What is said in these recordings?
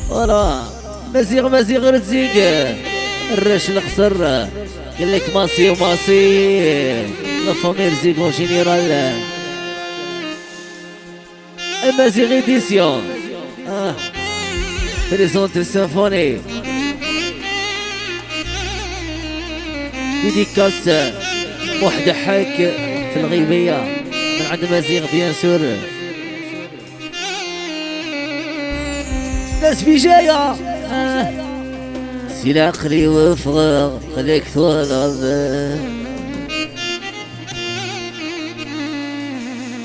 ولا مزيغ رزيق الرش القصر قال لك ماسي وماسي لافامي رزيق وجينيرال المزيغ ايديسيون بريزونت السيمفوني ديديكاس وحدة حاك في الغيبية من عند مزيغ بيان سور. ناس في جاية سيل عقلي وفغ خليك توغض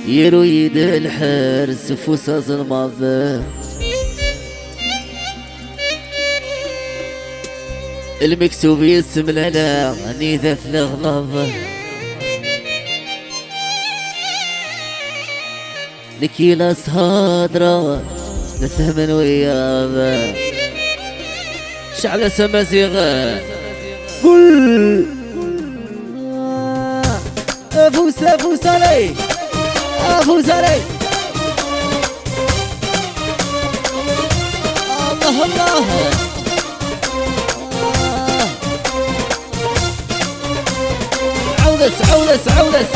يرويد الحرس فوساز الماضي المكتوب يسم لنا نيذا في الغلظ نكيلا صهادرة نفهم وياه شعل سمازيغ قل افوس علي الله عودس فوس علي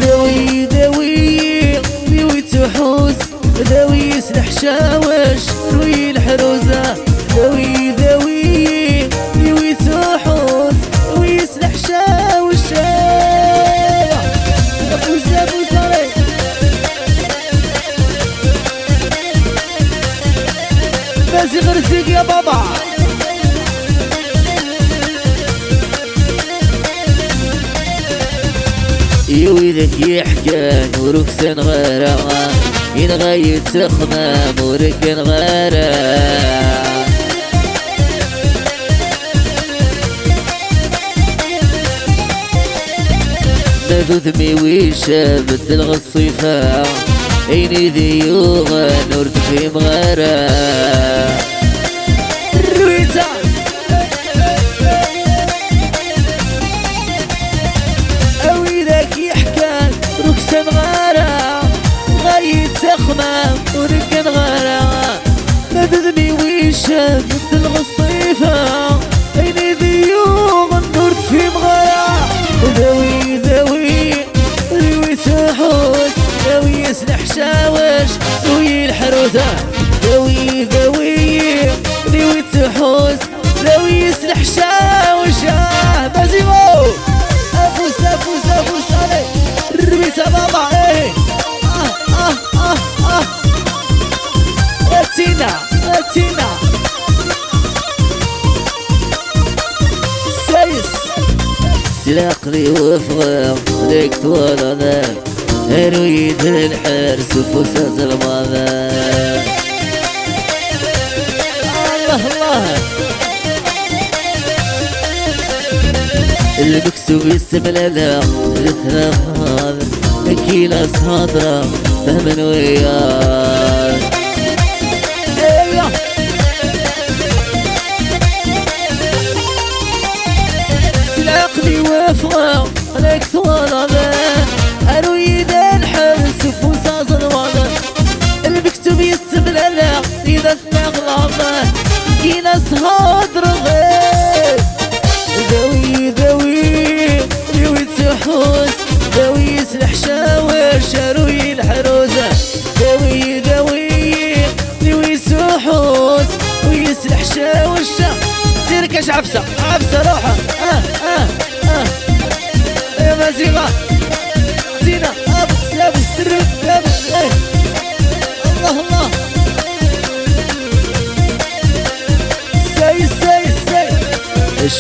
ذوي تحوس ذوي يسلح شاوش روي الحروزة ذوي تحوس ذوي يسلح شاوش فوس علي بس غرسك يا بابا يوي ذاك يحكان وركسن غيره ينغايد سخمام وركن غيره نذو ذمي ويشا بدل غصيفة عيني ذي يوغن ورتفي مغيره ركسن غارة غايد سخمة وركن غارة نذذني ويشا مثل الغصيفة عيني ذيوغ النور في مغارة ذوي تحوس ذوي يسلح شاوش ذوي الحروسة ذوي تحوس ذوي يسلح شاوش بازيمو افوس علي رميت بابا ايه اتينا سلاقلي وفغ ليك تولد هرويد الحرس وفوساز الماضي الله المكسوب يسم لنا ثلاث هذا كيلا صادرة فهمن وياه سلاقني وفغ عليك ثوالة أرويد الحرس وفوساز الماضي المكتوب يسم لنا إذا ثلاث كيلا صادرة ذوي تحوس ذوي يسلح شاوش روي الحروزة ذوي سحوس ويسلح شاوش تركش عفسة روحة يا مزيغة زينة أبس ترك الله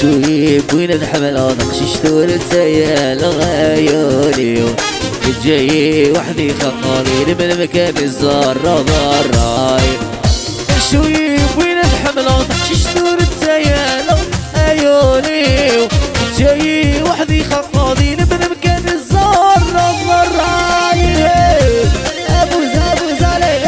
شوي بوين الحمل نقشش ثور السيال غايولي جاي وحدي خطالي من مكان الزهر ضراي شوي بوين الحمل نقشش ثور السيال غايولي جاي وحدي خطالي من مكان الزهر ضراي ابوز علي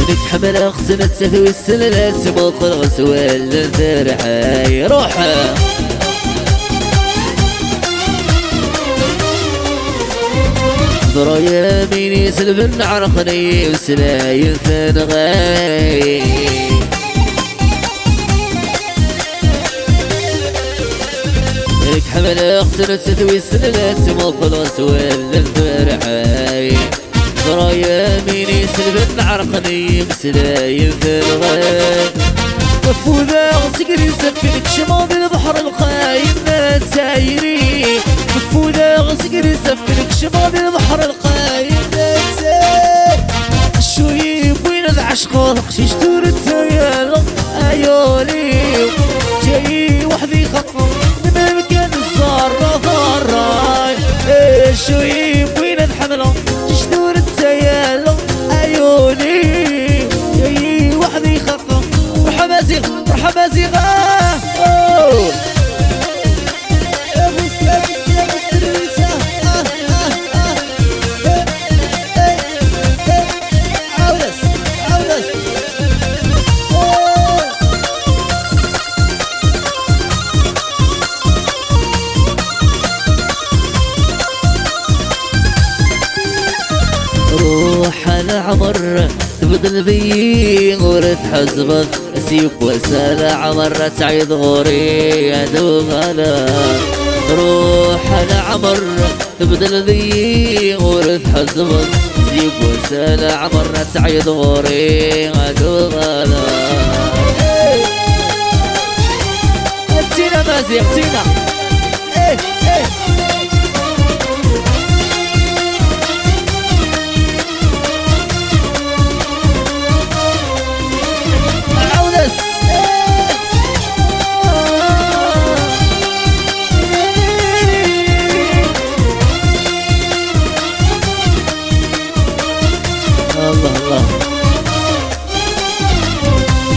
لك حمل اختنا تثوي السلالات سموق الغسوال ترحاي روحها ضرايا ميني سلب عرقني وسلايم ثنغاي لك حمل اختنا تثوي السلالات سموق الغسوال ترحاي ضرايا ميني سلب عرقني وسلايم ثنغاي وفوذا غسقري سفلك شمال البحر القايم ما تسايري وفوذا غسقري سفلك شمال البحر القايم ما تسايري شوي بوين العشق شيش دور التيال ايولي جاي وحدي خطر من المكان الزهر ضراي شوي بوين الحمله شيش دور التيال ايولي جاي وحدي خطر مرحبا زيغ مرحبا زيغ روح العمر تبدل بي غورة حزبك سيب وسال عمر تعيد غوري عدو غلا روح العمر تبدل بي غورة حزبك سيب وسال عمر تعيد غوري عدو غلا اتينا مازي اتينا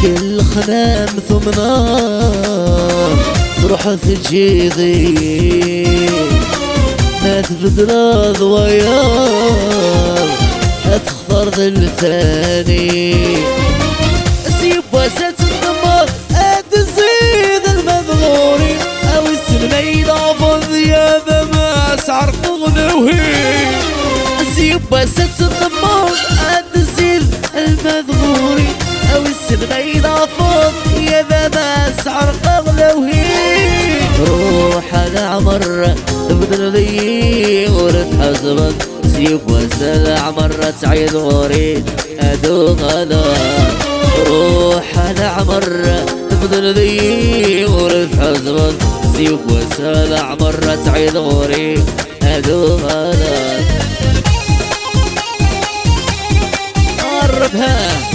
كل خمام ثم نار تروح تجيغي ما تبدل ضويار تختار ذا الثاني سيب وسات الدمار تزيد المذغوري او السلميد عفض يا ما اسعر تغنوهي سيب وسات الدمار تزيد المذغوري او السلميد عفض يا ما اسعر تغنوهي روح العمر تبدل لي ورد حزبك سيب وسال عمر تعيد غوري ادو غلا روح العمر تبدل لي ورد حزبك سيب وسال عمر تعيد غوري ادو غلا قربها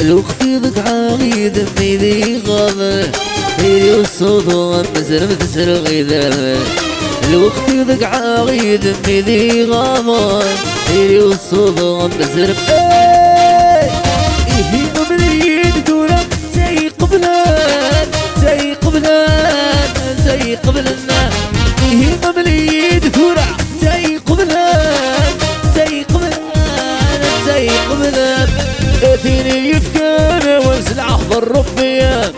الوقت يضيق عايد ميدي غابة ميدي والصوت مزرم تسر غيدامة الوقت يضيق عايد ميدي غابة ميدي والصوت مزرم إيه ممليين دولة زي قبلان زي قبلان زي قبلنا إيه ممليين دولة زي قبلان زي قبلان زي قبلان ثيني يفكر وانسل احضر ربيا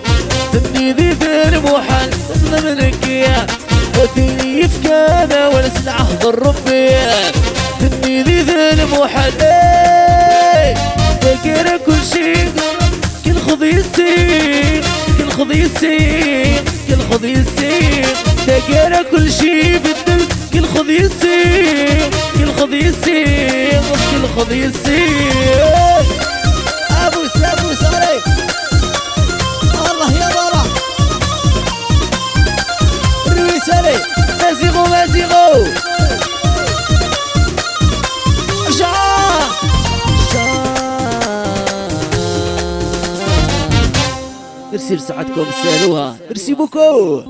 ثني ذي ثاني موحل منك يا ثيني يفكر وانسل احضر ربيا ثني ذي ثاني موحل فكر كل شيء كل خذ يسير كل خذ يسير كل خذ يسير فكر كل شيء بالدل كل خذ يسير كل خذ يسير كل خذ يسير ابو ساري الله يا بابا روي ساري مازيغو مازيغو ميرسي لساعتكم تسالوها ميرسي بوكو